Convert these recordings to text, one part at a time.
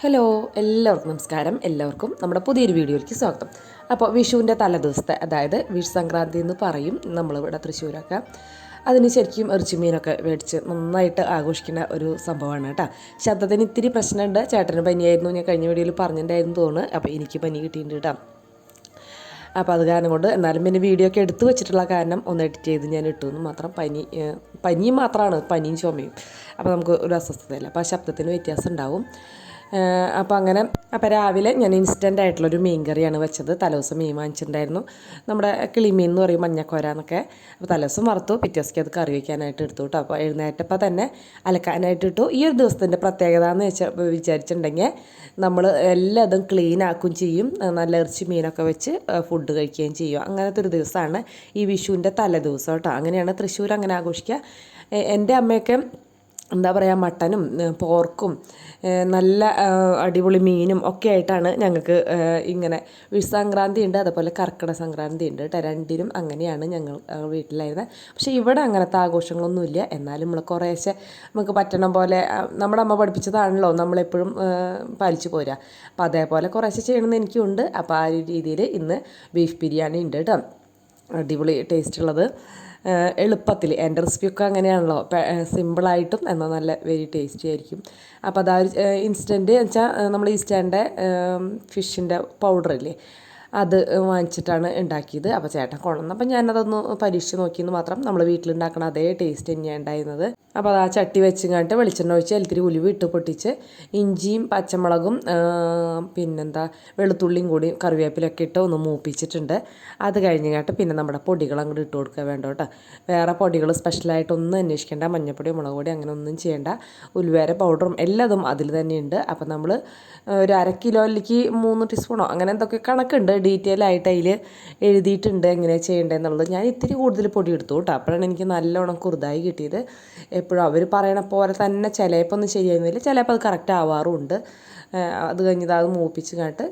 Hello, എല്ലാവർക്കും നമസ്കാരം. എല്ലാവർക്കും നമ്മുടെ പുതിയൊരു വീഡിയോയിലേക്ക് സ്വാഗതം. അപ്പോൾ വിഷുവിൻ്റെ തലേദിവസത്തെ, അതായത് വിഷു സംക്രാന്തി എന്ന് പറയും നമ്മളിവിടെ തൃശ്ശൂരൊക്കെ. അതിന് ശരിക്കും ഇറച്ചിമീനൊക്കെ മേടിച്ച് നന്നായിട്ട് ആഘോഷിക്കുന്ന ഒരു സംഭവമാണ് കേട്ടോ. ശബ്ദത്തിന് ഇത്തിരി പ്രശ്നമുണ്ട്. ചേട്ടന് പനിയായിരുന്നു, ഞാൻ കഴിഞ്ഞ വീഡിയോയിൽ പറഞ്ഞിട്ടുണ്ടായിരുന്നു തോന്നുന്നു. അപ്പോൾ എനിക്ക് പനി കിട്ടിയിട്ടുണ്ട് കേട്ടോ. അപ്പോൾ അത് കാരണം കൊണ്ട് എന്നാലും പിന്നെ വീഡിയോ ഒക്കെ എടുത്തു വെച്ചിട്ടുള്ള കാരണം ഒന്ന് എഡിറ്റ് ചെയ്ത് ഞാൻ ഇട്ടു എന്ന് മാത്രം. പനിയും മാത്രമാണ്, പനിയും ചുമയും. അപ്പോൾ നമുക്ക് ഒരു അസ്വസ്ഥതയില്ല, അപ്പോൾ ആ ശബ്ദത്തിന് വ്യത്യാസം ഉണ്ടാവും. അപ്പോൾ രാവിലെ ഞാൻ ഇൻസ്റ്റൻ്റ് ആയിട്ടുള്ളൊരു മീൻ കറിയാണ് വെച്ചത്. തലേദിവസം മീൻ വാങ്ങിച്ചിട്ടുണ്ടായിരുന്നു, നമ്മുടെ കിളിമീൻ എന്ന് പറയും, മഞ്ഞക്കോര എന്നൊക്കെ. അപ്പോൾ തലേദിവസം വറുത്തു, പിറ്റേ ദിവസത്തേക്ക് അത് കറി വയ്ക്കാനായിട്ട് എടുത്തു കേട്ടോ. അപ്പോൾ എഴുന്നേറ്റപ്പോൾ തന്നെ അലക്കാനായിട്ട് ഇട്ടു. ഈ ഒരു ദിവസത്തിൻ്റെ പ്രത്യേകത എന്ന് വിചാരിച്ചിട്ടുണ്ടെങ്കിൽ നമ്മൾ എല്ലാതും ക്ലീൻ ആക്കുകയും ചെയ്യും, നല്ല ഇറച്ചി മീനൊക്കെ വെച്ച് ഫുഡ് കഴിക്കുകയും ചെയ്യും. അങ്ങനത്തെ ഒരു ദിവസമാണ് ഈ വിഷുവിൻ്റെ തലേദിവസം കേട്ടോ. അങ്ങനെയാണ് തൃശ്ശൂർ അങ്ങനെ ആഘോഷിക്കുക. എൻ്റെ അമ്മയൊക്കെ എന്താ പറയുക, മട്ടനും പോർക്കും നല്ല അടിപൊളി മീനും ഒക്കെ ആയിട്ടാണ് ഞങ്ങൾക്ക് ഇങ്ങനെ വിഷു സംക്രാന്തി ഉണ്ട്, അതുപോലെ കർക്കിടക സംക്രാന്തി ഉണ്ട് കേട്ടോ. രണ്ടിനും അങ്ങനെയാണ് ഞങ്ങൾ വീട്ടിലായിരുന്നത്. പക്ഷേ ഇവിടെ അങ്ങനത്തെ ആഘോഷങ്ങളൊന്നുമില്ല. എന്നാലും നമ്മൾ കുറേശ്ശെ നമുക്ക് പറ്റണം പോലെ, നമ്മുടെ അമ്മ പഠിപ്പിച്ചതാണല്ലോ നമ്മളെപ്പോഴും പാലിച്ചു പോരുക. അപ്പോൾ അതേപോലെ കുറേശ്ശെ ചെയ്യണമെന്ന് എനിക്കുണ്ട്. അപ്പോൾ ആ ഒരു രീതിയിൽ ഇന്ന് ബീഫ് ബിരിയാണി ഉണ്ട് കേട്ടോ. അടിപൊളി ടേസ്റ്റുള്ളത്, എളുപ്പത്തിൽ. എൻ്റെ റെസിപ്പിയൊക്കെ അങ്ങനെയാണല്ലോ, സിമ്പിളായിട്ടും എന്നാൽ നല്ല വെരി ടേസ്റ്റി ആയിരിക്കും. അപ്പോൾ അതാ ഇൻസ്റ്റൻറ്റ് വെച്ചാൽ നമ്മൾ ഈസ്റ്റേൻ്റെ ഫിഷിൻ്റെ പൗഡറില്ലേ, അത് വാങ്ങിച്ചിട്ടാണ് ഉണ്ടാക്കിയത്. അപ്പോൾ ചേട്ടൻ കൊണ്ടുവന്നപ്പോൾ ഞാനതൊന്ന് പരീക്ഷിച്ച് നോക്കിയെന്ന് മാത്രം. നമ്മൾ വീട്ടിലുണ്ടാക്കണ അതേ ടേസ്റ്റ് തന്നെയാണ് ഉണ്ടായിരുന്നത്. അപ്പോൾ അത് ആ ചട്ടി വെച്ചിങ്ങാണ്ട് വെളിച്ചെണ്ണ ഒഴിച്ച് അതിൽ ഉലുവ ഇട്ട് പൊട്ടിച്ച് ഇഞ്ചിയും പച്ചമുളകും പിന്നെന്താ വെളുത്തുള്ളിയും കൂടി കറിവേപ്പിലൊക്കെ ഇട്ട് ഒന്ന് മൂപ്പിച്ചിട്ടുണ്ട്. അത് കഴിഞ്ഞിട്ട് പിന്നെ നമ്മുടെ പൊടികൾ അങ്ങോട്ട് ഇട്ട് കൊടുക്കുക വേണ്ട കേട്ടോ. വേറെ പൊടികൾ സ്പെഷ്യലായിട്ടൊന്നും അന്വേഷിക്കേണ്ട, മഞ്ഞപ്പൊടി മുളക് പൊടി അങ്ങനെ ഒന്നും ചെയ്യേണ്ട. ഉലുവേര പൗഡറും എല്ലാതും അതിൽ തന്നെയുണ്ട്. അപ്പോൾ നമ്മൾ ഒരു 1/2 കിലോയിലേക്ക് 3 ടീസ്പൂണോ അങ്ങനെ എന്തൊക്കെ കണക്കുണ്ട്, ഡീറ്റെയിൽ ആയിട്ട് അതിൽ എഴുതിയിട്ടുണ്ട് എങ്ങനെയാണ് ചെയ്യേണ്ടതെന്നുള്ളത്. ഞാൻ ഇത്തിരി കൂടുതൽ പൊടി എടുത്തു കേട്ടോ. അപ്പോഴാണ് എനിക്ക് നല്ലോണം കുറുതായി കിട്ടിയത്. എപ്പോഴും അവർ പറയണ പോലെ തന്നെ ചിലപ്പോൾ ഒന്നും ശരിയായിരുന്നില്ല, ചിലപ്പോൾ അത് കറക്റ്റ് ആവാറുമുണ്ട്. അത് കഴിഞ്ഞത് അത് മൂപ്പിച്ച് കാട്ട്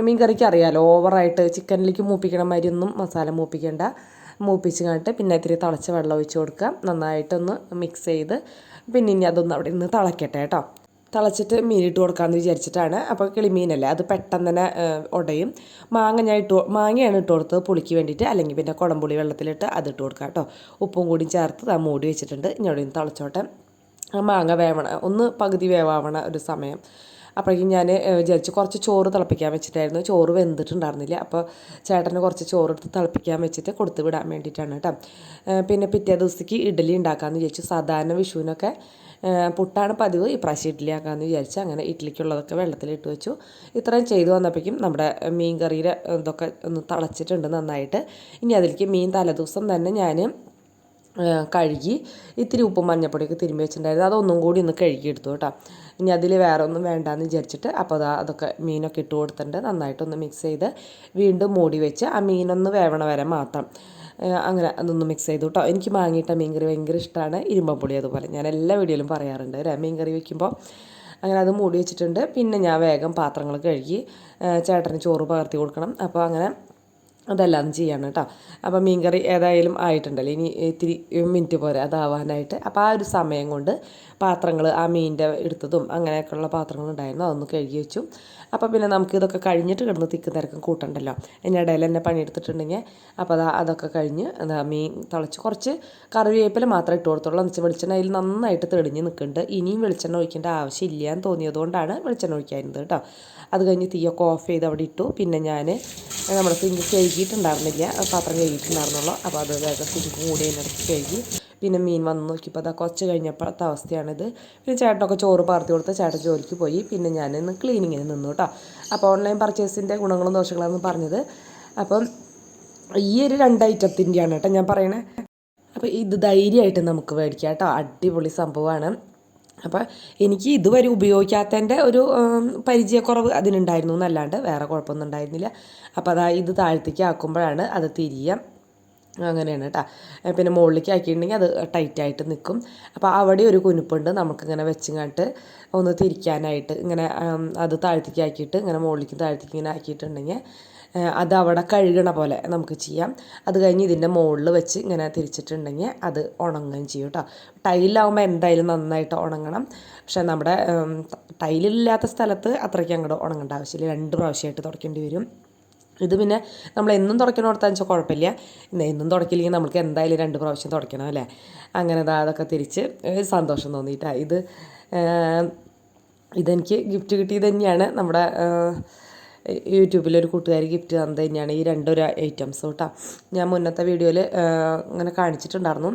മീൻ കറിക്ക് അറിയാമല്ലോ, ഓവറായിട്ട് ചിക്കനിലേക്ക് മൂപ്പിക്കണ മാതിരി ഒന്നും മസാല മൂപ്പിക്കേണ്ട. മൂപ്പിച്ച് കാട്ട് പിന്നെ ഇത്തിരി തിളച്ച വെള്ളം ഒഴിച്ച് കൊടുക്കുക, നന്നായിട്ടൊന്ന് മിക്സ് ചെയ്ത് പിന്നെ ഇനി അതൊന്ന് അവിടെ നിന്ന് തിളക്കട്ടെ കേട്ടോ. തിളച്ചിട്ട് മീനിട്ട് കൊടുക്കാമെന്ന് വിചാരിച്ചിട്ടാണ്. അപ്പോൾ കിളിമീനല്ലേ, അത് പെട്ടെന്ന് തന്നെ ഉടയും. മാങ്ങയാണ് ഇട്ട് കൊടുത്തത് പുളിക്ക് വേണ്ടിയിട്ട്, അല്ലെങ്കിൽ പിന്നെ കുടംപുളി വെള്ളത്തിലിട്ട് അതിട്ട് കൊടുക്കാം കേട്ടോ. ഉപ്പും കൂടി ചേർത്ത് മൂടി വെച്ചിട്ടുണ്ട്. ഇനി അവിടെ നിന്ന് തിളച്ചോട്ടെ. മാങ്ങ വേവണം, ഒന്ന് പകുതി വേവാവണ ഒരു സമയം. അപ്പോഴേക്കും ഞാൻ വിചാരിച്ചു കുറച്ച് ചോറ് തിളപ്പിക്കാൻ വെച്ചിട്ടായിരുന്നു. ചോറ് വെന്തിട്ടുണ്ടായിരുന്നില്ല. അപ്പോൾ ചേട്ടന് കുറച്ച് ചോറ് എടുത്ത് തിളപ്പിക്കാൻ വെച്ചിട്ട് കൊടുത്ത് വിടാൻ വേണ്ടിയിട്ടാണ് കേട്ടോ. പിന്നെ പിറ്റേ ദിവസത്തേക്ക് ഇഡ്ഡലി ഉണ്ടാക്കാമെന്ന് വിചാരിച്ചു. സാധാരണ വിഷുവിനൊക്കെ പുട്ടാണ് പതിവ്, ഇപ്രാവശ്യം ഇഡ്ഡലി ആക്കാമെന്ന് വിചാരിച്ചു. അങ്ങനെ ഇഡ്ഡലിക്കുള്ളതൊക്കെ വെള്ളത്തിലിട്ട് വെച്ചു. ഇത്രയും ചെയ്തു വന്നപ്പോഴേക്കും നമ്മുടെ മീൻ കറിയുടെ ഇതൊക്കെ ഒന്ന് തിളച്ചിട്ടുണ്ട് നന്നായിട്ട്. ഇനി അതിലേക്ക് മീൻ തലേദിവസം തന്നെ ഞാൻ കഴുകി ഇത്തിരി ഉപ്പും മഞ്ഞപ്പൊടിയൊക്കെ തിരുമ്പി വെച്ചിട്ടുണ്ടായിരുന്നു. അതൊന്നും കൂടി ഒന്ന് കഴുകിയെടുത്തു കേട്ടോ. ഇനി അതിൽ വേറെ ഒന്നും വേണ്ടാന്ന് വിചാരിച്ചിട്ട് അപ്പോൾ അതൊക്കെ മീനൊക്കെ ഇട്ട് കൊടുത്തിട്ടുണ്ട്. നന്നായിട്ടൊന്ന് മിക്സ് ചെയ്ത് വീണ്ടും മൂടി വെച്ച് ആ മീനൊന്ന് വേവണ വരെ മാത്രം അങ്ങനെ അതൊന്ന് മിക്സ് ചെയ്തു കേട്ടോ. എനിക്ക് മാങ്ങിയിട്ട മീൻ കറി ഭയങ്കര ഇഷ്ടമാണ്. ഇരുമ്പപ്പൊടി അതുപോലെ ഞാൻ എല്ലാ വീഡിയോയിലും പറയാറുണ്ട് അല്ലേ, മീൻ കറി വയ്ക്കുമ്പോൾ. അങ്ങനെ അത് മൂടി വെച്ചിട്ടുണ്ട്. പിന്നെ ഞാൻ വേഗം പാത്രങ്ങൾ കഴുകി ചേട്ടന് ചോറ് പകർത്തി കൊടുക്കണം. അപ്പോൾ അങ്ങനെ അതെല്ലാം ചെയ്യാണ് കേട്ടോ. അപ്പോൾ മീൻകറി ഏതായാലും ആയിട്ടുണ്ടല്ലോ, ഇനി ഇത്തിരി മിനിറ്റ് പോരെ അതാവാനായിട്ട്. അപ്പോൾ ആ ഒരു സമയം കൊണ്ട് പാത്രങ്ങൾ ആ മീനിൻ്റെ എടുത്തതും അങ്ങനെയൊക്കെയുള്ള പാത്രങ്ങളുണ്ടായിരുന്നു, അതൊന്ന് കഴുകി വെച്ചു. അപ്പോൾ പിന്നെ നമുക്ക് ഇതൊക്കെ കഴിഞ്ഞിട്ട് കിടന്ന് തിക്കും തിരക്കും കൂട്ടണ്ടല്ലോ. ഇതിനിടയിൽ എന്നെ പണിയെടുത്തിട്ടുണ്ടെങ്കിൽ അപ്പോൾ അതൊക്കെ കഴിഞ്ഞ് മീൻ തിളച്ച് കുറച്ച് കറിവേപ്പില മാത്രമേ ഇട്ട് കൊടുത്തുള്ളൂ. എന്ന് വെച്ചാൽ വെളിച്ചെണ്ണ അതിൽ നന്നായിട്ട് തെളിഞ്ഞ് നിൽക്കുന്നുണ്ട്. ഇനിയും വെളിച്ചെണ്ണ ഒഴിക്കേണ്ട ആവശ്യമില്ല എന്ന് തോന്നിയതുകൊണ്ടാണ് വെളിച്ചെണ്ണ ഒഴിക്കായിരുന്നത് കേട്ടോ. അത് കഴിഞ്ഞ് തീയൊക്കെ ഓഫ് ചെയ്ത് അവിടെ ഇട്ടു. പിന്നെ ഞാൻ നമ്മുടെ സിങ്ക് കഴുകിയിട്ടുണ്ടായിരുന്നില്ല, പാത്രം കഴുകിയിട്ടുണ്ടായിരുന്നുള്ളൂ. അപ്പോൾ അത് വേഗം സിങ്ക് കൂടി അതിനിടയ്ക്ക് കഴുകി. പിന്നെ മീൻ വന്ന് നോക്കിയപ്പോൾ അതാ കുറച്ച് കഴിഞ്ഞപ്പോഴത്തെ അവസ്ഥയാണിത്. പിന്നെ ചേട്ടനൊക്കെ ചോറ് പകർത്തി കൊടുത്ത് ചേട്ടൻ ജോലിക്ക് പോയി. പിന്നെ ഞാൻ ഇന്ന് ക്ലീനിങ്ങിന് നിന്നു കേട്ടോ. അപ്പോൾ ഓൺലൈൻ പർച്ചേസിൻ്റെ ഗുണങ്ങളും ദോഷങ്ങളാണെന്ന് പറഞ്ഞത്. അപ്പം ഈ ഒരു 2 ഐറ്റത്തിൻ്റെയാണ് കേട്ടോ ഞാൻ പറയണേ. അപ്പോൾ ഇത് ധൈര്യമായിട്ട് നമുക്ക് മേടിക്കാം കേട്ടോ, അടിപൊളി സംഭവമാണ്. അപ്പോൾ എനിക്ക് ഇതുവരെ ഉപയോഗിക്കാത്തതിൻ്റെ ഒരു പരിചയക്കുറവ് അതിനുണ്ടായിരുന്നു എന്നല്ലാണ്ട് വേറെ കുഴപ്പമൊന്നും ഉണ്ടായിരുന്നില്ല. അപ്പോൾ ഇത് താഴത്തേക്ക് ആക്കുമ്പോഴാണ് അത് തിരിയുക. അങ്ങനെയാണ് കേട്ടോ. പിന്നെ മുകളിലേക്ക് ആക്കിയിട്ടുണ്ടെങ്കിൽ അത് ടൈറ്റായിട്ട് നിൽക്കും. അപ്പോൾ അവിടെ ഒരു കുനുപ്പുണ്ട്, നമുക്കിങ്ങനെ വെച്ചിങ്ങാട്ട് ഒന്ന് തിരിക്കാനായിട്ട്. ഇങ്ങനെ അത് താഴത്തേക്ക് ആക്കിയിട്ട് ഇങ്ങനെ മുകളിലേക്ക് താഴത്തേക്ക് ഇങ്ങനെ ആക്കിയിട്ടുണ്ടെങ്കിൽ അത് അവിടെ കഴുകണ പോലെ നമുക്ക് ചെയ്യാം. അത് കഴിഞ്ഞ് ഇതിൻ്റെ മുകളിൽ വെച്ച് ഇങ്ങനെ തിരിച്ചിട്ടുണ്ടെങ്കിൽ അത് ഉണങ്ങുകയും ചെയ്യും കേട്ടോ. ടൈലാവുമ്പോൾ എന്തായാലും നന്നായിട്ട് ഉണങ്ങണം. പക്ഷേ നമ്മുടെ ടൈലില്ലാത്ത സ്ഥലത്ത് അത്രയ്ക്ക് അങ്ങോട്ട് ഉണങ്ങേണ്ട ആവശ്യമില്ല, 2 പ്രാവശ്യമായിട്ട് തുടയ്ക്കേണ്ടി വരും. ഇത് പിന്നെ നമ്മൾ എന്നും തുടയ്ക്കണോടത്താന്ന് വെച്ചാൽ കുഴപ്പമില്ല. എന്നും തുടയ്ക്കില്ലെങ്കിൽ നമുക്ക് എന്തായാലും 2 പ്രാവശ്യം തുടയ്ക്കണം അല്ലേ. അങ്ങനെ അതൊക്കെ തിരിച്ച് സന്തോഷം തോന്നിയിട്ടാണ്. ഇതെനിക്ക് ഗിഫ്റ്റ് കിട്ടിയത് തന്നെയാണ്. നമ്മുടെ യൂട്യൂബിലൊരു കൂട്ടുകാരി ഗിഫ്റ്റ് തന്നത് തന്നെയാണ് ഈ 2 ഐറ്റംസ് കേട്ടോ. ഞാൻ മുന്നത്തെ വീഡിയോയിൽ ഇങ്ങനെ കാണിച്ചിട്ടുണ്ടായിരുന്നു.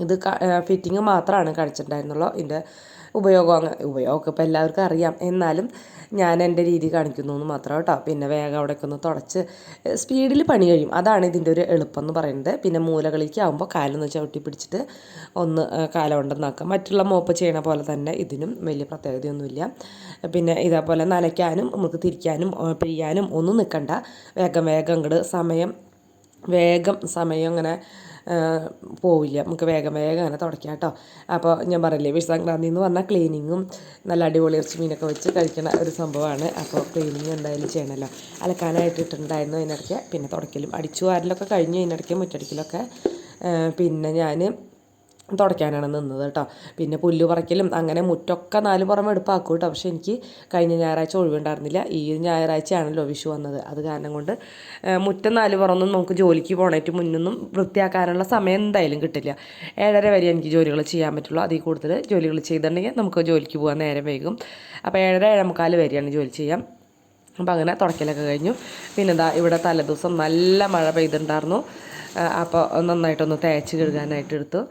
ഇത് ഫിറ്റിങ് മാത്രമാണ് കാണിച്ചിട്ടുണ്ടായിരുന്നുള്ളൂ. ഇതിൻ്റെ ഉപയോഗമൊക്കെ ഇപ്പോൾ എല്ലാവർക്കും അറിയാം. എന്നാലും ഞാൻ എൻ്റെ രീതി കാണിക്കുന്നു എന്ന് മാത്രം കേട്ടോ. പിന്നെ വേഗം അവിടേക്ക് ഒന്ന് തുടച്ച് സ്പീഡിൽ പണി കഴിയും. അതാണ് ഇതിൻ്റെ ഒരു എളുപ്പം എന്ന് പറയുന്നത്. പിന്നെ മൂലകളിലേക്ക് ആകുമ്പോൾ കാലൊന്ന് ചവിട്ടി പിടിച്ചിട്ട് ഒന്ന് കാല കൊണ്ടെന്നാക്കാം. മറ്റുള്ള മോപ്പ് ചെയ്യണ പോലെ തന്നെ ഇതിനും വലിയ പ്രത്യേകതയൊന്നുമില്ല. പിന്നെ ഇതേപോലെ നനയ്ക്കാനും നമുക്ക് തിരിക്കാനും പിഴിയാനും ഒന്നും നിൽക്കണ്ട. വേഗം അങ്ങോട്ട് സമയം അങ്ങനെ പോവില്ല. നമുക്ക് വേഗം അങ്ങനെ തുടയ്ക്കാം കേട്ടോ. അപ്പോൾ ഞാൻ പറയില്ലേ, വിഷുസംക്രാന്തി എന്ന് പറഞ്ഞാൽ ക്ലീനിങ്ങും നല്ല അടിപൊളി ഇറച്ചി മീനൊക്കെ വെച്ച് കഴിക്കുന്ന ഒരു സംഭവമാണ്. അപ്പോൾ ക്ലീനിങ് എന്തായാലും ചെയ്യണമല്ലോ. അലക്കാനായിട്ട് ഇട്ടിട്ടുണ്ടായിരുന്നു അതിനിടയ്ക്ക്. പിന്നെ തുടയ്ക്കലും അടിച്ചു വാരലൊക്കെ കഴിഞ്ഞ് അതിനിടയ്ക്ക് മുറ്റടിക്കലൊക്കെ പിന്നെ ഞാൻ തുടയ്ക്കാനാണ് നിന്നത് കേട്ടോ. പിന്നെ പുല്ല് പറിക്കലും അങ്ങനെ മുറ്റൊക്കെ 4 പുറം എടുപ്പാക്കും കേട്ടോ. പക്ഷേ എനിക്ക് കഴിഞ്ഞ ഞായറാഴ്ച ഒഴിവുണ്ടായിരുന്നില്ല. ഈ ഞായറാഴ്ചയാണല്ലോ വിഷു വന്നത്. അത് കാരണം കൊണ്ട് മുറ്റം 4 പുറമൊന്നും നമുക്ക് ജോലിക്ക് പോകണേറ്റ് മുന്നൊന്നും വൃത്തിയാക്കാനുള്ള സമയം എന്തായാലും കിട്ടില്ല. 7:30 വരെ എനിക്ക് ജോലികൾ ചെയ്യാൻ പറ്റുള്ളൂ. അതിൽ കൂടുതൽ ജോലികൾ ചെയ്തിട്ടുണ്ടെങ്കിൽ നമുക്ക് ജോലിക്ക് പോകാൻ നേരം വൈകും. അപ്പോൾ 7:30 7:45 വരെയാണ് ജോലി ചെയ്യാം. അപ്പോൾ അങ്ങനെ തുടയ്ക്കലൊക്കെ കഴിഞ്ഞു. പിന്നെ ഇവിടെ തലേദിവസം നല്ല മഴ പെയ്തിട്ടുണ്ടായിരുന്നു. അപ്പോൾ നന്നായിട്ടൊന്ന് തേച്ച് കഴുകാനായിട്ട് എടുത്തു.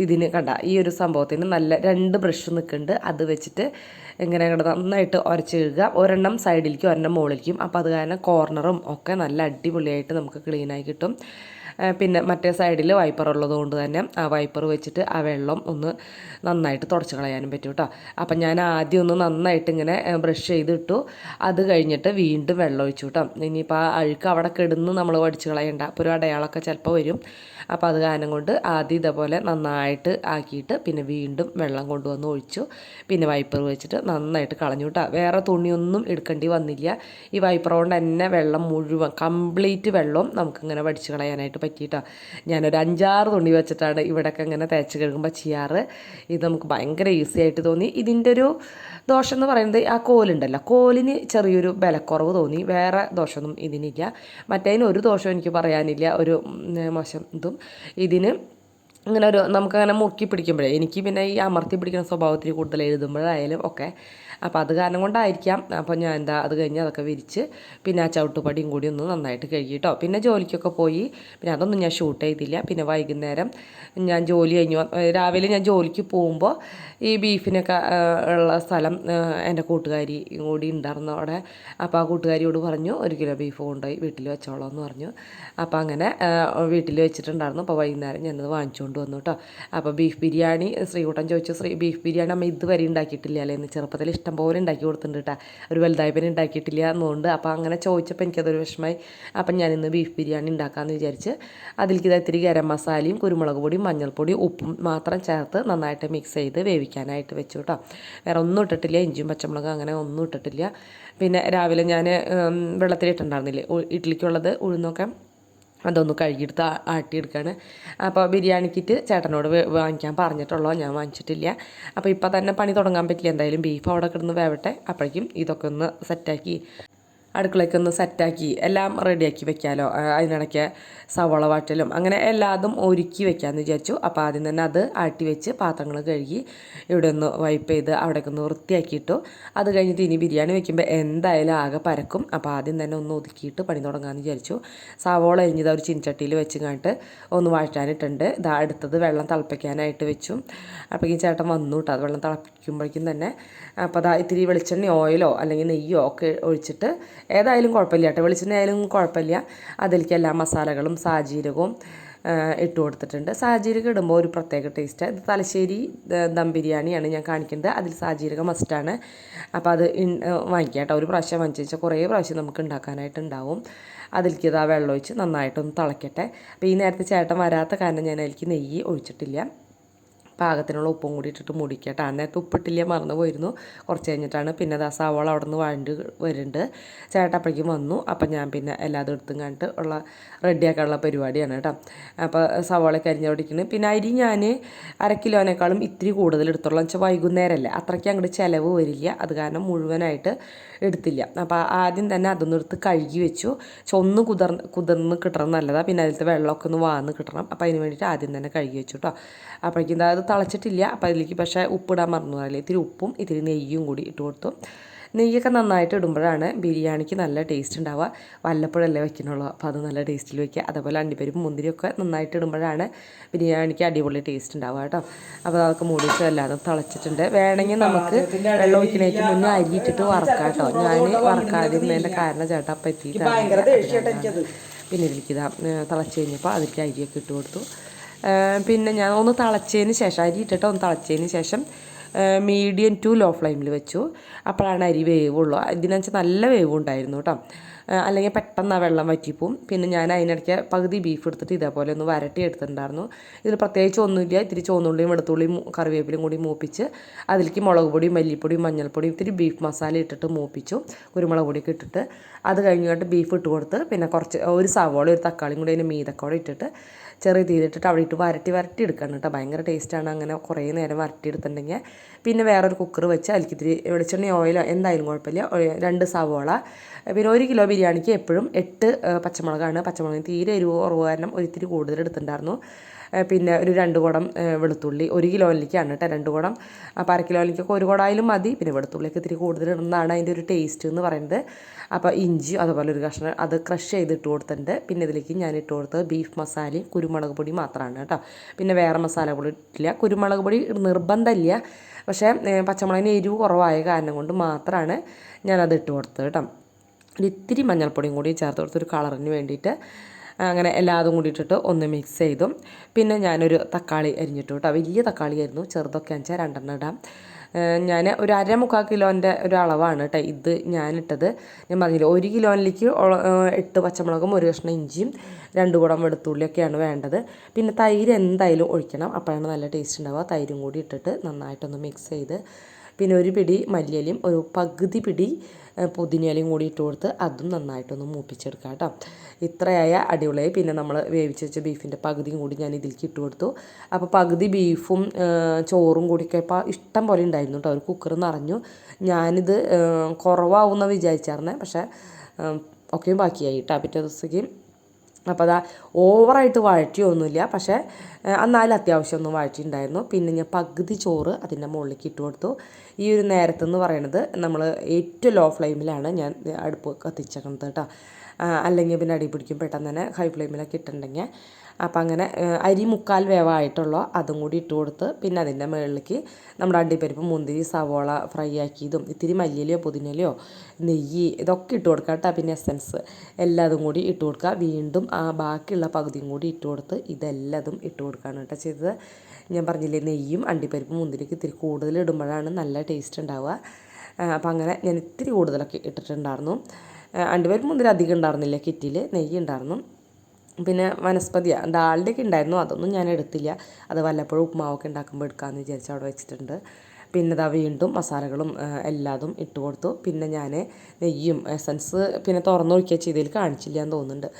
ഇതിന് കണ്ട ഈ ഒരു സംഭവത്തിന് നല്ല 2 ബ്രഷ് നിൽക്കുന്നുണ്ട്. അത് വെച്ചിട്ട് ഇങ്ങനെ നന്നായിട്ട് ഉരച്ച് കഴുകുക. ഒരെണ്ണം സൈഡിലേക്കും ഒരെണ്ണം മുകളിലേക്കും. അപ്പോൾ അത് കാരണം കോർണറും ഒക്കെ നല്ല അടിപൊളിയായിട്ട് നമുക്ക് ക്ലീനായി കിട്ടും. പിന്നെ മറ്റേ സൈഡിൽ വൈപ്പർ ഉള്ളത് കൊണ്ട് തന്നെ ആ വൈപ്പർ വെച്ചിട്ട് ആ വെള്ളം ഒന്ന് നന്നായിട്ട് തുടച്ച് കളയാനും പറ്റും കേട്ടോ. അപ്പം ഞാൻ ആദ്യം ഒന്ന് നന്നായിട്ട് ഇങ്ങനെ ബ്രഷ് ചെയ്തിട്ടു. അത് കഴിഞ്ഞിട്ട് വീണ്ടും വെള്ളം ഒഴിച്ചു കേട്ടോ. ഇനിയിപ്പോൾ ആ അഴുക്ക് അവിടെ കിടന്ന് നമ്മൾ വടിച്ച് കളയണ്ട. അപ്പോൾ ഒരു അടയാളമൊക്കെ ചിലപ്പോൾ വരും. അപ്പോൾ അത് കാരണം കൊണ്ട് ആദ്യം ഇതേപോലെ നന്നായിട്ട് ആക്കിയിട്ട് പിന്നെ വീണ്ടും വെള്ളം കൊണ്ടുവന്ന് ഒഴിച്ചു. പിന്നെ വൈപ്പർ വെച്ചിട്ട് നന്നായിട്ട് കളഞ്ഞു കേട്ടോ. വേറെ തുണിയൊന്നും എടുക്കേണ്ടി വന്നില്ല. ഈ വൈപ്പർ കൊണ്ട് തന്നെ വെള്ളം മുഴുവൻ കംപ്ലീറ്റ് വെള്ളം നമുക്കിങ്ങനെ വടിച്ച് കളയാനായിട്ട് പറ്റിയിട്ടോ. ഞാനൊരു 5-6 തുണി വെച്ചിട്ടാണ് ഇവിടെയൊക്കെ ഇങ്ങനെ തേച്ച് കഴുകുമ്പോൾ ചെയ്യാറ്. ഇത് നമുക്ക് ഭയങ്കര ഈസി ആയിട്ട് തോന്നി. ഇതിൻ്റെ ഒരു ദോഷം എന്ന് പറയുന്നത് ആ കോലുണ്ടല്ലോ, കോലിന് ചെറിയൊരു ബലക്കുറവ് തോന്നി. വേറെ ദോഷമൊന്നും ഇതിനില്ല. മറ്റേതിന് ഒരു ദോഷം എനിക്ക് പറയാനില്ല, ഒരു മോശം ഇതും. ഇതിന് ഇങ്ങനെ നമുക്കങ്ങനെ മുറുക്കി പിടിക്കുമ്പോഴേ എനിക്ക് പിന്നെ ഈ അമർത്തി പിടിക്കുന്ന സ്വഭാവത്തിൽ കൂടുതൽ എഴുതുമ്പോഴായാലും ഒക്കെ. അപ്പോൾ അത് കാരണം കൊണ്ടായിരിക്കാം. അപ്പോൾ ഞാൻ അത് കഴിഞ്ഞ് അതൊക്കെ വിരിച്ച് പിന്നെ ആ ചവിട്ടുപടിയും കൂടി ഒന്ന് നന്നായിട്ട് കഴുകിട്ടോ. പിന്നെ ജോലിക്കൊക്കെ പോയി. പിന്നെ അതൊന്നും ഞാൻ ഷൂട്ട് ചെയ്തില്ല. പിന്നെ വൈകുന്നേരം ഞാൻ ജോലി കഴിഞ്ഞു രാവിലെ ഞാൻ ജോലിക്ക് പോകുമ്പോൾ ഈ ബീഫിനൊക്കെ ഉള്ള സ്ഥലം എൻ്റെ കൂട്ടുകാരി കൂടി ഉണ്ടായിരുന്നു അവിടെ. അപ്പോൾ ആ കൂട്ടുകാരിയോട് പറഞ്ഞു 1 കിലോ ബീഫ് കൊണ്ടുപോയി വീട്ടിൽ വെച്ചോളാം എന്ന് പറഞ്ഞു. അപ്പോൾ അങ്ങനെ വീട്ടിൽ വെച്ചിട്ടുണ്ടായിരുന്നു. അപ്പോൾ വൈകുന്നേരം ഞാനത് വാങ്ങിച്ചുകൊണ്ട് വന്നു കേട്ടോ. അപ്പോൾ ബീഫ് ബിരിയാണി ശ്രീകുട്ടൻ ചോദിച്ചു, ബീഫ് ബിരിയാണി അമ്മ ഇതുവരെ ഉണ്ടാക്കിയിട്ടില്ല അല്ലേ എന്ന്. ചെറുപ്പത്തിൽ ഇഷ്ടം പോലെ ഉണ്ടാക്കി കൊടുത്തിട്ടുണ്ട് കേട്ടോ. ഒരു വലുതായപ്പനെ ഉണ്ടാക്കിയിട്ടില്ല എന്നുകൊണ്ട്. അപ്പോൾ അങ്ങനെ ചോദിച്ചപ്പോൾ എനിക്കതൊരു വിഷമമായി. അപ്പം ഞാനിന്ന് ബീഫ് ബിരിയാണി ഉണ്ടാക്കാമെന്ന് വിചാരിച്ച് അതിലേക്ക് ഇത്തിരി ഗരം മസാലയും കുരുമുളക് പൊടിയും മഞ്ഞൾപ്പൊടിയും ഉപ്പും മാത്രം ചേർത്ത് നന്നായിട്ട് മിക്സ് ചെയ്ത് വേവിക്കാനായിട്ട് വെച്ചു കേട്ടോ. വേറെ ഒന്നും ഇട്ടിട്ടില്ല. ഇഞ്ചിയും പച്ചമുളകും അങ്ങനെ ഒന്നും ഇട്ടിട്ടില്ല. പിന്നെ രാവിലെ ഞാൻ വെള്ളത്തിലിട്ടുണ്ടായിരുന്നില്ലേ ഇഡ്ഡലിക്കുള്ളത് ഉഴുന്നൊക്കെ, അതൊന്ന് കഴുകിയെടുത്ത് ആട്ടിയെടുക്കുകയാണ്. അപ്പോൾ ബിരിയാണി കിറ്റ് ചേട്ടനോട് വാങ്ങിക്കാൻ പറഞ്ഞിട്ടുള്ളൂ, ഞാൻ വാങ്ങിച്ചിട്ടില്ല. അപ്പോൾ ഇപ്പോൾ തന്നെ പണി തുടങ്ങാൻ പറ്റില്ല. എന്തായാലും ബീഫ് അവിടെ കിടന്ന് വേവട്ടെ. അപ്പോഴേക്കും ഇതൊക്കെ ഒന്ന് സെറ്റാക്കി അടുക്കളയ്ക്ക് ഒന്ന് സെറ്റാക്കി എല്ലാം റെഡിയാക്കി വെക്കാമല്ലോ. അതിനിടയ്ക്ക് സവോള വാട്ടലും അങ്ങനെ എല്ലാതും ഒരുക്കി വെക്കാമെന്ന് വിചാരിച്ചു. അപ്പോൾ ആദ്യം തന്നെ അത് ആട്ടി വെച്ച് പാത്രങ്ങൾ കഴുകി ഇവിടെ ഒന്ന് വൈപ്പ് ചെയ്ത് അവിടേക്കൊന്ന് വൃത്തിയാക്കിയിട്ടു. അത് കഴിഞ്ഞിട്ട് ഇനി ബിരിയാണി വെക്കുമ്പോൾ എന്തായാലും ആകെ പരക്കും. അപ്പോൾ ആദ്യം തന്നെ ഒന്ന് ഒതുക്കിയിട്ട് പണി തുടങ്ങാമെന്ന് വിചാരിച്ചു. സവോള അരിഞ്ഞത് ഒരു ചീനച്ചട്ടിയിൽ വെച്ച് കണ്ടിട്ട് ഒന്ന് വഴറ്റാനിട്ടുണ്ട്. ഇതാ അടുത്തത് വെള്ളം തിളപ്പിക്കാനായിട്ട് വെച്ചു. അപ്പോഴേക്കും ചേട്ടൻ വന്നു കേട്ടോ. അത് വെള്ളം തിളപ്പിക്കുമ്പോഴേക്കും തന്നെ അപ്പോൾ അതാ ഇത്തിരി വെളിച്ചെണ്ണ ഓയിലോ അല്ലെങ്കിൽ നെയ്യോ ഒക്കെ ഒഴിച്ചിട്ട് ഏതായാലും കുഴപ്പമില്ല കേട്ടോ, വെളിച്ചെണ്ണ ആയാലും കുഴപ്പമില്ല. അതിലേക്ക് എല്ലാ മസാലകളും സാജീരകവും ഇട്ട് കൊടുത്തിട്ടുണ്ട്. സാജീരകം ഇടുമ്പോൾ ഒരു പ്രത്യേക ടേസ്റ്റ്. ഇത് തലശ്ശേരി ദം ബിരിയാണിയാണ് ഞാൻ കാണിക്കുന്നത്. അതിൽ സാജീരകം മസ്റ്റാണ്. അപ്പോൾ അത് വാങ്ങിക്കാം കേട്ടോ. ഒരു പ്രാവശ്യം വാങ്ങിച്ചു വെച്ചാൽ കുറേ പ്രാവശ്യം നമുക്ക് ഉണ്ടാക്കാനായിട്ടുണ്ടാവും. അതിലേക്ക് ഇതാ വെള്ളം ഒഴിച്ച് നന്നായിട്ടൊന്ന് തിളയ്ക്കട്ടെ. അപ്പോൾ ഈ നേരത്തെ ചേട്ടൻ വരാത്ത കാരണം ഞാൻ അതിലേക്ക് നെയ്യ് ഒഴിച്ചിട്ടില്ല. പാകത്തിനുള്ള ഉപ്പും കൂടി ഇട്ടിട്ട് മൂടിക്കുക കേട്ടോ. നേരത്തെ ഉപ്പിട്ടില്ല, മറന്നു പോയിരുന്നു. കുറച്ച് കഴിഞ്ഞിട്ടാണ് പിന്നെ അത് സവാള അവിടെ നിന്ന് വഴണ്ട് വരുന്നുണ്ട്. ചേട്ടൻ അപ്പോഴേക്കും വന്നു. അപ്പം ഞാൻ പിന്നെ എല്ലാതും എടുത്തും കണ്ടിട്ട് ഉള്ള റെഡിയാക്കാനുള്ള പരിപാടിയാണ് കേട്ടോ. അപ്പോൾ സവാള കരിഞ്ഞോടിക്കുന്നത്. പിന്നെ അരി ഞാൻ 1/2 കിലോനേക്കാളും ഇത്തിരി കൂടുതൽ എടുത്തുള്ളൂ. എന്ന് വെച്ചാൽ വൈകുന്നേരമല്ലേ, അത്രയ്ക്ക് അങ്ങോട്ട് ചിലവ് വരില്ല. അത് കാരണം മുഴുവനായിട്ട് എടുത്തില്ല. അപ്പോൾ ആദ്യം തന്നെ അതൊന്നും എടുത്ത് കഴുകി വെച്ചു. ഒന്ന് കുതിർന്ന് കിട്ടണം നല്ലതാണ്. പിന്നെ അതിലത്തെ വെള്ളമൊക്കെ ഒന്ന് വാർന്ന് കിട്ടണം. അപ്പോൾ അതിന് വേണ്ടിയിട്ട് ആദ്യം തന്നെ കഴുകി വെച്ചു കേട്ടോ. അപ്പോഴേക്കും അത് തിളച്ചിട്ടില്ല. അപ്പോൾ അതിലേക്ക് പക്ഷേ ഉപ്പിടാൻ മറന്നു പോയാലേ ഇത്തിരി ഉപ്പും ഇത്തിരി നെയ്യും കൂടി ഇട്ട് കൊടുത്തു. നെയ്യൊക്കെ നന്നായിട്ട് ഇടുമ്പോഴാണ് ബിരിയാണിക്ക് നല്ല ടേസ്റ്റ് ഉണ്ടാവുക. വല്ലപ്പോഴല്ലേ വയ്ക്കുന്നുള്ളൂ, അപ്പോൾ അത് നല്ല ടേസ്റ്റിൽ വയ്ക്കുക. അതേപോലെ അണ്ടിപ്പരിപ്പും മുന്തിരിയൊക്കെ നന്നായിട്ട് ഇടുമ്പോഴാണ് ബിരിയാണിക്ക് അടിപൊളി ടേസ്റ്റ് ഉണ്ടാവുക കേട്ടോ. അപ്പോൾ അതൊക്കെ മൂടി വെച്ച് എല്ലാതും തിളച്ചിട്ടുണ്ട്. വേണമെങ്കിൽ നമുക്ക് വെള്ളം ഒഴിക്കുന്നതിന് മുന്നേ അരി ഇട്ടിട്ട് വറക്കാം കേട്ടോ. ഞാൻ വറക്കാതിരുന്നതിൻ്റെ കാരണം ചേട്ടാ പറ്റിയിട്ടാണ്. പിന്നെ ഇതിലേക്കിതാ തിളച്ച് കഴിഞ്ഞപ്പോൾ അതിലേക്ക് അരിയൊക്കെ ഇട്ട് കൊടുത്തു. പിന്നെ ഞാൻ ഒന്ന് തിളച്ചതിന് ശേഷം അരി ഇട്ടിട്ട് ഒന്ന് തിളച്ചതിന് ശേഷം മീഡിയം ടു ലോ ഫ്ലെയിമിൽ വെച്ചു. അപ്പോഴാണ് അരി വേവുള്ളൂ. ഇതിനെന്ന് നല്ല വേവുണ്ടായിരുന്നു കേട്ടോ, അല്ലെങ്കിൽ പെട്ടെന്ന് ആ വെള്ളം വറ്റിപ്പോവും. പിന്നെ ഞാൻ അതിനിടയ്ക്ക് പകുതി ബീഫ് എടുത്തിട്ട് ഇതേപോലെ ഒന്ന് വരട്ടി എടുത്തിട്ടുണ്ടായിരുന്നു. ഇതിൽ പ്രത്യേകിച്ച് ഒന്നുമില്ല. ഇത്തിരി ചുവന്നുള്ളിയും വെളുത്തുള്ളിയും കറിവേപ്പിലും കൂടി മൂപ്പിച്ച് അതിലേക്ക് മുളക് പൊടിയും മല്ലിപ്പൊടിയും മഞ്ഞൾപ്പൊടിയും ഇത്തിരി ബീഫ് മസാല ഇട്ടിട്ട് മൂപ്പിച്ചു. കുരുമുളക് പൊടിയൊക്കെ ഇട്ടിട്ട് അത് കഴിഞ്ഞിട്ട് ബീഫ് ഇട്ട് കൊടുത്ത് പിന്നെ കുറച്ച് ഒരു സവാള ഒരു തക്കാളിയും കൂടി അതിന് മീതക്കോടെ ഇട്ടിട്ട് ചെറിയ തീയിലിട്ടിട്ട് അവിടെ ഇട്ട് വരട്ടി എടുക്കണം കേട്ടോ. ഭയങ്കര ടേസ്റ്റാണ് അങ്ങനെ കുറേ നേരം വരട്ടി എടുത്തിട്ടുണ്ടെങ്കിൽ. പിന്നെ വേറൊരു കുക്കർ വെച്ച് അതിലേക്ക് ഇത്തിരി വെളിച്ചെണ്ണ ഓയിലോ എന്തായാലും കുഴപ്പമില്ല. 2 സവാള, പിന്നെ 1 കിലോ ബിരിയാണിക്ക് എപ്പോഴും 8 പച്ചമുളകാണ്. പച്ചമുളകിന് തീരെ എരിവ് കുറവ് കാരണം ഒരിത്തിരി കൂടുതൽ എടുത്തിട്ടുണ്ടായിരുന്നു. പിന്നെ ഒരു 2 കുടം വെളുത്തുള്ളി. 1 കിലോയിലേക്കാണ് കേട്ടോ 2 കുടം. അപ്പോൾ 1/2 കിലോയിലേക്കൊക്കെ 1 കുടമായാലും മതി. പിന്നെ വെളുത്തുള്ളിയൊക്കെ ഇത്തിരി കൂടുതൽ ഇടുന്നതാണ് അതിൻ്റെ ഒരു ടേസ്റ്റ് എന്ന് പറയുന്നത്. അപ്പോൾ ഇഞ്ചി അതുപോലെ ഒരു കഷ്ണം അത് ക്രഷ് ചെയ്തിട്ട് കൊടുത്തിട്ടുണ്ട്. പിന്നെ ഇതിലേക്ക് ഞാൻ ഇട്ട് കൊടുത്തത് ബീഫ് മസാലയും കുരുമുളക് പൊടി മാത്രമാണ് കേട്ടോ. പിന്നെ വേറെ മസാല കൂടി ഇട്ടില്ല. കുരുമുളക് പൊടി നിർബന്ധമില്ല, പക്ഷേ പച്ചമുളകിന് എരിവ് കുറവായ കാരണം കൊണ്ട് മാത്രമാണ് ഞാനത് ഇട്ട് കൊടുത്തത് കേട്ടോ. ഇത്തിരി മഞ്ഞൾപ്പൊടിയും കൂടി ചേർത്ത് കൊടുത്തൊരു കളറിന് വേണ്ടിയിട്ട്. അങ്ങനെ എല്ലാതും കൂടി ഇട്ടിട്ട് ഒന്ന് മിക്സ് ചെയ്തു. പിന്നെ ഞാനൊരു തക്കാളി അരിഞ്ഞിട്ടു കേട്ടോ. വലിയ തക്കാളിയായിരുന്നു, ചെറുതൊക്കെ വെച്ചാൽ 2 ഇടാം. ഞാൻ ഒരു 1/4 കിലോൻ്റെ ഒരു അളവാണ് കേട്ടോ ഇത് ഞാനിട്ടത്. ഞാൻ പറഞ്ഞില്ല 1 കിലോയിലേക്ക് 8 പച്ചമുളകും 1 കഷ്ണം ഇഞ്ചിയും 2 കുടം വെളുത്തുള്ളിയൊക്കെയാണ് വേണ്ടത്. പിന്നെ തൈര് എന്തായാലും ഒഴിക്കണം, അപ്പോഴാണ് നല്ല ടേസ്റ്റ് ഉണ്ടാവുക. തൈരും കൂടി ഇട്ടിട്ട് നന്നായിട്ടൊന്ന് മിക്സ് ചെയ്ത് പിന്നെ ഒരു പിടി മല്ലിയിലയും ഒരു പകുതി പിടി പുതിനയിലയും കൂടി ഇട്ട് കൊടുത്ത് അതും നന്നായിട്ടൊന്ന് മൂപ്പിച്ചെടുക്കാം കേട്ടോ. ഇത്രയായ അടിപൊളിയായി. പിന്നെ നമ്മൾ വേവിച്ച് വെച്ച ബീഫിൻ്റെ പകുതിയും കൂടി ഞാൻ ഇതിലേക്ക് ഇട്ട് കൊടുത്തു. അപ്പോൾ പകുതി ബീഫും ചോറും കൂടിയൊക്കെ ഇപ്പോൾ ഇഷ്ടം പോലെ ഉണ്ടായിരുന്നു കേട്ടോ. ഒരു കുക്കർ നിറഞ്ഞു. ഞാനിത് കുറവാവുമെന്ന് വിചാരിച്ചായിരുന്നേ, പക്ഷേ ഒക്കെയും ബാക്കിയായി കേട്ടോ പിറ്റേ ദിവസത്തേക്ക്. അപ്പോൾ അതാ ഓവറായിട്ട് വഴറ്റിയൊന്നുമില്ല, പക്ഷേ എന്നാലും അത്യാവശ്യം ഒന്ന് വഴറ്റിയിട്ടുണ്ടായിരുന്നു. പിന്നെ ഞാൻ പകുതി ചോറ് അതിൻ്റെ മുകളിലേക്ക് ഇട്ട് കൊടുത്തു. ഈ ഒരു നേരത്തെന്ന് പറയുന്നത് നമ്മൾ ഏറ്റവും ലോ ഫ്ലെയിമിലാണ് ഞാൻ അടുപ്പ് കത്തിച്ചേക്കുന്നത് കേട്ടോ. അല്ലെങ്കിൽ പിന്നെ അടി പിടിക്കും പെട്ടെന്ന് തന്നെ ഹൈ ഫ്ലെയിമിലൊക്കെ ഇട്ടിട്ടുണ്ടെങ്കിൽ. അപ്പം അങ്ങനെ അരി 3/4 വേവായിട്ടുള്ളൂ അതും കൂടി ഇട്ട് കൊടുത്ത് പിന്നെ അതിൻ്റെ മുകളിലേക്ക് നമ്മുടെ അണ്ടിപ്പരിപ്പ് മുന്തിരി സവോള ഫ്രൈ ആക്കിയതും ഇത്തിരി മല്ലിയിലയോ പുതിനയിലയോ നെയ്യ് ഇതൊക്കെ ഇട്ട് കൊടുക്കുക കേട്ടോ. പിന്നെ എസൻസ് എല്ലാതും കൂടി ഇട്ട് കൊടുക്കുക. വീണ്ടും ആ ബാക്കിയുള്ള പകുതിയും കൂടി ഇട്ട് കൊടുത്ത് ഇതെല്ലാതും ഇട്ട് കൊടുക്കുകയാണ് കേട്ടോ ചെയ്തത്. ഞാൻ പറഞ്ഞില്ലേ നെയ്യും അണ്ടിപ്പരിപ്പും മുന്തിരിക്ക് ഇത്തിരി കൂടുതൽ ഇടുമ്പോഴാണ് നല്ല ടേസ്റ്റ് ഉണ്ടാവുക. അപ്പം അങ്ങനെ ഞാൻ ഇത്തിരി കൂടുതലൊക്കെ ഇട്ടിട്ടുണ്ടായിരുന്നു. അണ്ടിപ്പരിപ്പ് മുന്തിരി അധികം ഉണ്ടായിരുന്നില്ല, കിറ്റിൽ നെയ്യ് ഉണ്ടായിരുന്നു. പിന്നെ വനസ്പതിയ ഡാളിൻ്റെയൊക്കെ ഉണ്ടായിരുന്നു, അതൊന്നും ഞാൻ എടുത്തില്ല. അത് വല്ലപ്പോഴും ഉപ്പുമാവൊക്കെ ഉണ്ടാക്കുമ്പോൾ എടുക്കാമെന്ന് വിചാരിച്ച് അവിടെ വെച്ചിട്ടുണ്ട്. പിന്നെ ഇതാ വീണ്ടും മസാലകളും എല്ലാതും ഇട്ട് കൊടുത്തു. പിന്നെ ഞാൻ നെയ്യും എസൻസ് പിന്നെ തുറന്നൊഴിക്കുക ചെയ്തതിൽ കാണിച്ചില്ല എന്ന് തോന്നുന്നുണ്ട്.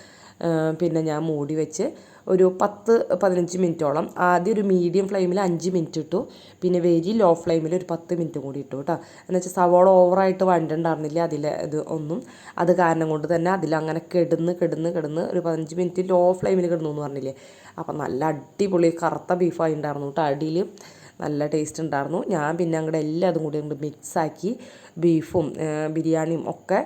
പിന്നെ ഞാൻ മൂടി വെച്ച് ഒരു 10-15 മിനിറ്റോളം ആദ്യം ഒരു മീഡിയം ഫ്ലെയിമിൽ 5 മിനിറ്റ് ഇട്ടു. പിന്നെ വെരി ലോ ഫ്ലെയിമിൽ ഒരു 10 മിനിറ്റ് കൂടി ഇട്ടു കേട്ടോ. എന്നുവെച്ചാൽ സവോള ഓവറായിട്ട് വഴണ്ടുണ്ടായിരുന്നില്ല അതിൽ ഇത് ഒന്നും. അത് കാരണം കൊണ്ട് തന്നെ അതിലങ്ങനെ കിടന്ന് ഒരു 15 മിനിറ്റ് ലോ ഫ്ലെയിമിൽ കിടന്നു എന്ന് പറഞ്ഞില്ലേ. അപ്പം നല്ല അടിപൊളി കറുത്ത ബീഫായി ഉണ്ടായിരുന്നു കേട്ടോ. അടിയിൽ നല്ല ടേസ്റ്റ് ഉണ്ടായിരുന്നു. ഞാൻ പിന്നെ അങ്ങോട്ട് എല്ലാം അതും കൂടി അങ്ങോട്ട് മിക്സാക്കി ബീഫും ബിരിയാണിയും ഒക്കെ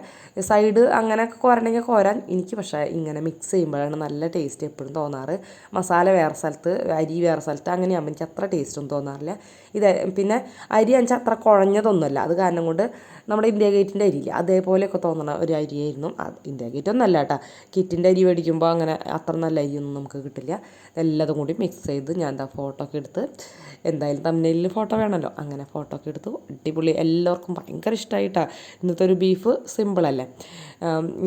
സൈഡ് അങ്ങനെയൊക്കെ കോരണമെങ്കിൽ കോരാൻ. എനിക്ക് പക്ഷേ ഇങ്ങനെ മിക്സ് ചെയ്യുമ്പോഴാണ് നല്ല ടേസ്റ്റ് എപ്പോഴും തോന്നാറ്. മസാല വേറെ സ്ഥലത്ത് അരി വേറെ സ്ഥലത്ത് അങ്ങനെയാകുമ്പോൾ എനിക്ക് അത്ര ടേസ്റ്റൊന്നും തോന്നാറില്ല. ഇത് പിന്നെ അരി വെച്ചാൽ അത്ര കുഴഞ്ഞതൊന്നുമല്ല. അത് കാരണം കൊണ്ട് നമ്മുടെ ഇന്ത്യ ഗേറ്റിൻ്റെ അരിയില്ല അതേപോലെയൊക്കെ തോന്നണ ഒരു അരിയായിരുന്നു. ഇന്ത്യ ഗേറ്റ് ഒന്നല്ല കേട്ടോ, കിറ്റിൻ്റെ അരി മേടിക്കുമ്പോൾ അങ്ങനെ അത്ര നല്ല അരിയൊന്നും നമുക്ക് കിട്ടില്ല. എല്ലാതും കൂടി മിക്സ് ചെയ്ത് ഞാൻ എന്താ ഫോട്ടോ ഒക്കെ എടുത്ത് എന്തായാലും തമ്മിലിൽ ഫോട്ടോ വേണമല്ലോ, അങ്ങനെ ഫോട്ടോ ഒക്കെ എടുത്തു. അടിപൊളി, എല്ലാവർക്കും ഭയങ്കര ഇഷ്ടമായിട്ടാണ്. ഇന്നത്തെ ഒരു ബീഫ് സിമ്പിളല്ലേ,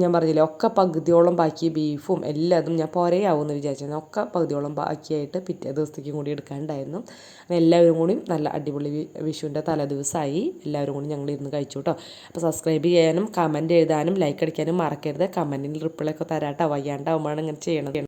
ഞാൻ പറഞ്ഞില്ലേ ഒക്കെ പകുതിയോളം ബാക്കി ബീഫും എല്ലാതും ഞാൻ പോരെയാവുമെന്ന് വിചാരിച്ചിരുന്നു. ഒക്കെ പകുതിയോളം ബാക്കിയായിട്ട് പിറ്റേ ദിവസത്തേക്കും കൂടി എടുക്കാനുണ്ടായിരുന്നു. അങ്ങനെ എല്ലാവരും കൂടി നല്ല അടിപൊളി വിഷുവിൻ്റെ തലേദിവസമായി എല്ലാവരും കൂടി ഞങ്ങൾ ഇരുന്ന് കഴിച്ചു കേട്ടോ. അപ്പോൾ സബ്സ്ക്രൈബ് ചെയ്യാനും കമൻറ്റ് എഴുതാനും ലൈക്ക് അടിക്കാനും മറക്കരുത്. കമൻറ്റിന് റിപ്ലൈ ഒക്കെ തരാട്ടോ, വയ്യാണ്ടാവുമ്പോഴാണ് ഇങ്ങനെ ചെയ്യണത്.